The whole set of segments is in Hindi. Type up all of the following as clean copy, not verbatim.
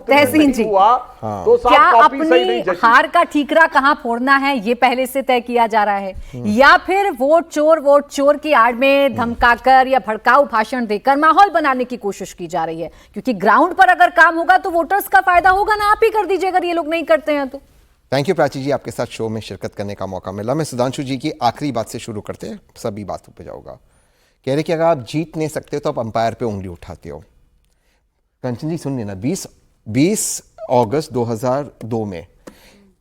तहसीन जी हुआ तो क्या कॉपी सही नहीं अपनी हार का ठीकरा कहां फोड़ना है ये पहले से तय किया जा रहा है, या फिर वोट चोर की आड़ में धमकाकर या भड़काऊ भाषण देकर माहौल बनाने की कोशिश की जा रही है? क्योंकि ग्राउंड पर अगर काम होगा तो वोटर्स का फायदा होगा ना, आप ही कर दीजिए अगर ये लोग नहीं करते हैं तो। थैंक यू प्राची जी, आपके साथ शो में शिरकत करने का मौका मिला। मैं सुधांशु जी की आखिरी बात से शुरू करते हैं, सभी बातों पे जाऊंगा। कह रहे कि अगर आप जीत नहीं सकते तो आप अंपायर पे उंगली उठाते हो। कंचन जी सुनिए ना, 20 अगस्त 2002 में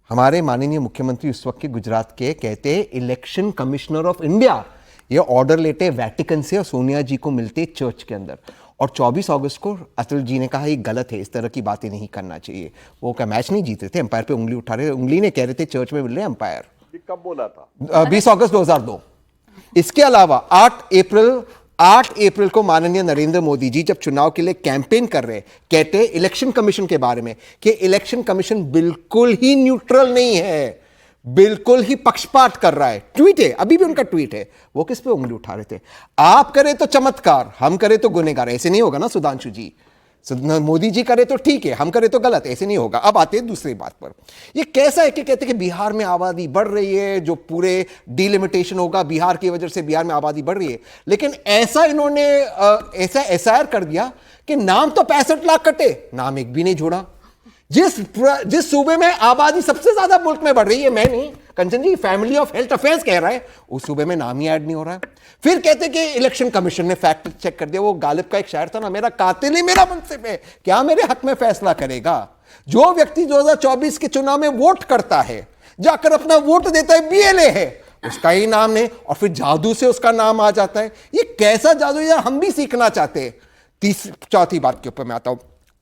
हमारे माननीय मुख्यमंत्री उस वक्त के गुजरात के कहते इलेक्शन कमिश्नर ऑफ इंडिया ये ऑर्डर लेते वेटिकन से और सोनिया जी को मिलते चर्च के अंदर, और 24 अगस्त को अटल जी ने कहा ये गलत है, इस तरह की बातें नहीं करना चाहिए। वो क्या मैच नहीं जीत रहे थे, अंपायर पे उंगली उठा रहे, उंगली ने कह रहे थे चर्च में मिल रहे अंपायर। कब बोला था? 20 अगस्त 2002। इसके अलावा 8 अप्रैल को माननीय नरेंद्र मोदी जी जब चुनाव के लिए कैंपेन कर रहे कहते इलेक्शन कमीशन के बारे में कि इलेक्शन कमीशन बिल्कुल ही न्यूट्रल नहीं है, बिल्कुल ही पक्षपात कर रहा है। ट्वीट है, अभी भी उनका ट्वीट है। वो किस पे उंगली उठा रहे थे? आप करें तो चमत्कार, हम करें तो गुनहगार, ऐसे नहीं होगा ना सुधांशु जी। मोदी जी करे तो ठीक है, हम करें तो गलत, ऐसे नहीं होगा। अब आते हैं दूसरी बात पर। ये कैसा है कि कहते हैं कि बिहार में आबादी बढ़ रही है, जो पूरे डिलिमिटेशन होगा बिहार की वजह से बिहार में आबादी बढ़ रही है, लेकिन ऐसा इन्होंने ऐसा एसआईआर कर दिया कि नाम तो 65 लाख कटे, नाम एक भी नहीं जोड़ा। जिस सूबे में आबादी सबसे ज्यादा मुल्क में बढ़ रही है, मैं नहीं, कंचन जी फैमिली ऑफ हेल्थ अफेयर्स कह रहा है, उस सूबे में नाम ही ऐड नहीं हो रहा है। फिर कहते कि इलेक्शन कमीशन ने फैक्ट चेक कर दिया। वो गालिब का एक शायर था ना, मेरा कातिल ही मेरा मुंसिफ है, क्या मेरे हक में फैसला करेगा? जो व्यक्ति 2024 के चुनाव में वोट करता है, जाकर अपना वोट देता है, बीएलए है, उसका ही नाम नहीं, और फिर जादू से उसका नाम आ जाता है। ये कैसा जादू यार, हम भी सीखना चाहते हैं। चौथी बात के ऊपर मैं आता हूं।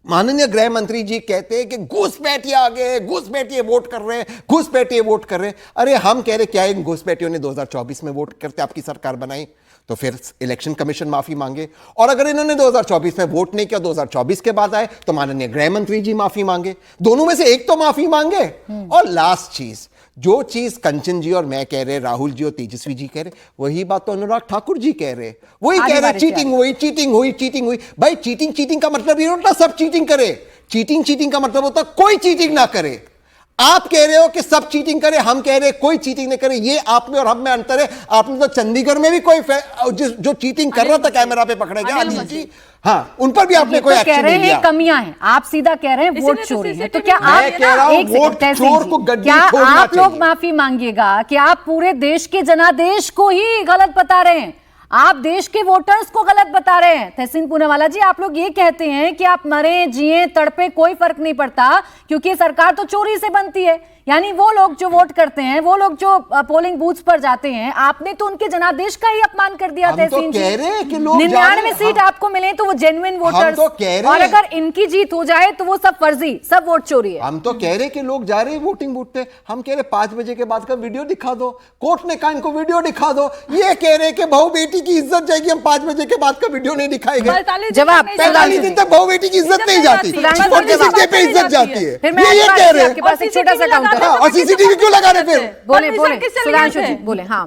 माननीय गृह मंत्री जी कहते हैं कि घुसपैठिए आ गए, घुसपैठिए वोट कर रहे हैं, घुसपैठिए वोट कर रहे हैं। अरे हम कह रहे क्या इन घुसपैठियों ने 2024 में वोट करते आपकी सरकार बनाई? तो फिर इलेक्शन कमीशन माफी मांगे, और अगर इन्होंने 2024 में वोट नहीं किया, 2024 के बाद आए तो माननीय गृह मंत्री जी माफी मांगे, दोनों में से एक तो माफी मांगे। और लास्ट चीज, जो चीज कंचन जी और मैं कह रहे, राहुल जी और तेजस्वी जी कह रहे, वही बात तो अनुराग ठाकुर जी कह रहे, वही कह रहे चीटिंग हुई, चीटिंग हुई, चीटिंग हुई। भाई चीटिंग का मतलब ये होता सब चीटिंग करे, चीटिंग का मतलब होता कोई चीटिंग ना करे। आप कह रहे हो कि सब चीटिंग करे, हम कह रहे हैं कोई चीटिंग नहीं करे। ये आप में और हम में अंतर है। आपने तो चंडीगढ़ में भी कोई जो चीटिंग कर रहा था कैमरा पे पकड़ा गया, अनिल जी, हाँ, उन पर भी आपने कोई एक्शन नहीं लिया। कमियां हैं, आप सीधा कह रहे हैं वोट चोरी है। तो क्या आप कह रहा हूं वोट चोर को गड्डी क्या छोड़ना आप लोग माफी मांगिएगा कि आप पूरे देश के जनादेश को ही गलत बता रहे हैं, आप देश के वोटर्स को गलत बता रहे हैं? तहसीन पूनावाला जी, आप लोग ये कहते हैं कि आप मरे जिए तड़पे कोई फर्क नहीं पड़ता क्योंकि सरकार तो चोरी से बनती है, यानी वो लोग जो वोट करते हैं, वो लोग जो पोलिंग बूथ्स पर जाते हैं, आपने तो उनके जनादेश का ही अपमान कर दिया। तहसीन जी, 99 सीट आपको मिले तो वो जेन्युइन वोटर्स, और अगर इनकी जीत हो जाए तो वो सब फर्जी, सब वोट चोरी है। हम तो कह रहे कि लोग जा रहे हैं वोटिंग बूथ पे, हम कह रहे 5 बजे के बाद का वीडियो दिखा दो, कोर्ट ने कहा इनको वीडियो दिखा दो। ये कह रहे कि बहू बेटी की इज्जत जाएगी, हम 5 बजे के बाद का वीडियो नहीं दिखाएंगे। जवाब 45 दिन तक बहू बेटी की इज्जत नहीं जाती, 46 डे पे इज्जत जाती है। ये कह रहे हैं, छोटा सा काउंटर, और सीसीटीवी क्यों लगा रहे? फिर बोले सुधांशु जी बोले। हाँ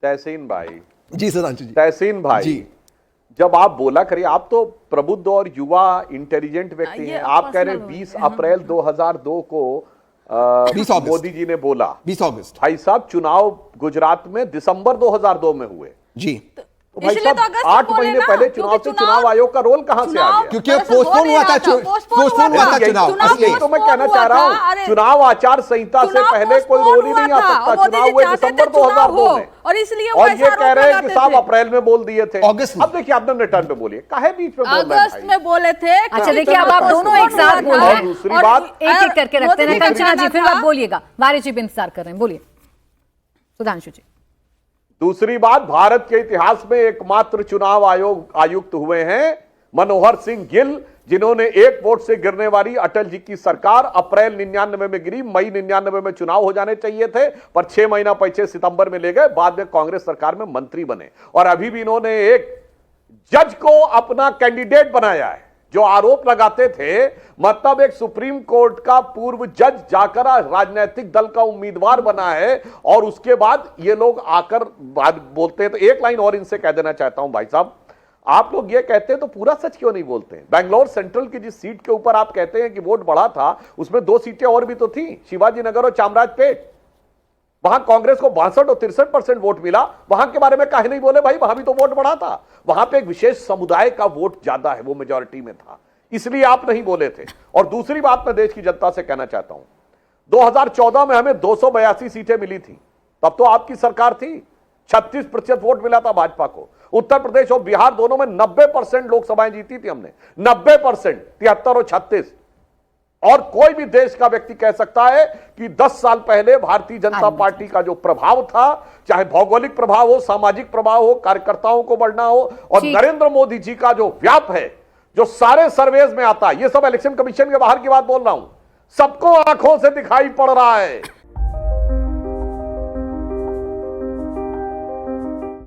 तहसीन भाई जी, सुधांशु जी, तहसीन भाई जी, जब आप बोला करिए, आप तो प्रबुद्ध और युवा इंटेलिजेंट व्यक्ति हैं। आप कह रहे हैं 20 अप्रैल 2002 को 20 अगस्त मोदी जी ने बोला, 20 अगस्त भाई साहब चुनाव गुजरात में दिसंबर 2002 में हुए जी। तो भाई साहब 8 महीने पहले चुनाव आयोग का रोल कहां से आ गया? क्योंकि पोस्टपोन हुआ था चुनाव। तो मैं कहना चाह रहा हूं, चुनाव आचार संहिता से पहले कोई रोल ही नहीं आ सकता। चुनाव हुए दिसंबर 2002 में, और इसलिए और ये कह रहे हैं कि साहब अप्रैल में बोल दिए थे, अगस्त। अब देखिए आपने रिटर्न पे बोलिए, काहे बीच में बोल रहे हैं? अगस्त में बोले थे। अच्छा देखिए, अब आप दोनों एक साथ बोल रहे हैं। दूसरी बात एक एक करके रखते हैं। कंचना जी फिर आप बोलिएगा, वारिस जी इंतजार कर रहे हैं, बोलिए सुधांशु जी। दूसरी बात, भारत के इतिहास में एकमात्र चुनाव आयुक्त हुए हैं मनोहर सिंह गिल, जिन्होंने एक वोट से गिरने वाली अटल जी की सरकार अप्रैल 99 में गिरी, मई 99 में चुनाव हो जाने चाहिए थे, पर 6 महीना पीछे सितंबर में ले गए। बाद में कांग्रेस सरकार में मंत्री बने, और अभी भी इन्होंने एक जज को अपना कैंडिडेट बनाया है। जो आरोप लगाते थे, मतलब एक सुप्रीम कोर्ट का पूर्व जज जाकर राजनीतिक दल का उम्मीदवार बना है, और उसके बाद ये लोग आकर बात बोलते हैं। तो एक लाइन और इनसे कह देना चाहता हूं भाई साहब, आप लोग ये कहते हैं तो पूरा सच क्यों नहीं बोलते हैं? बैंगलोर सेंट्रल की जिस सीट के ऊपर आप कहते हैं कि वोट बढ़ा था, उसमें 2 सीटें और भी तो थी, शिवाजी नगर और चामराजपेट। वहां कांग्रेस को 62 और 63% वोट मिला, वहां के बारे में काहे नहीं बोले भाई? वहां भी तो वोट बढ़ा था, वहां पे एक विशेष समुदाय का वोट ज्यादा है, वो मेजॉरिटी में था, इसलिए आप नहीं बोले थे। और दूसरी बात मैं देश की जनता से कहना चाहता हूं, 2014 में हमें 282 सीटें मिली थी, तब तो आपकी सरकार थी, 36% वोट मिला था भाजपा को। उत्तर प्रदेश और बिहार दोनों में 90% लोकसभाएं जीती थी हमने, 90%, 73 और 36। और कोई भी देश का व्यक्ति कह सकता है कि 10 साल पहले भारतीय जनता पार्टी का जो प्रभाव था, चाहे भौगोलिक प्रभाव हो, सामाजिक प्रभाव हो, कार्यकर्ताओं को बढ़ना हो, और नरेंद्र मोदी जी का जो व्याप है, जो सारे सर्वेज में आता है, ये सब इलेक्शन कमीशन के बाहर की बात बोल रहा हूं, सबको आंखों से दिखाई पड़ रहा है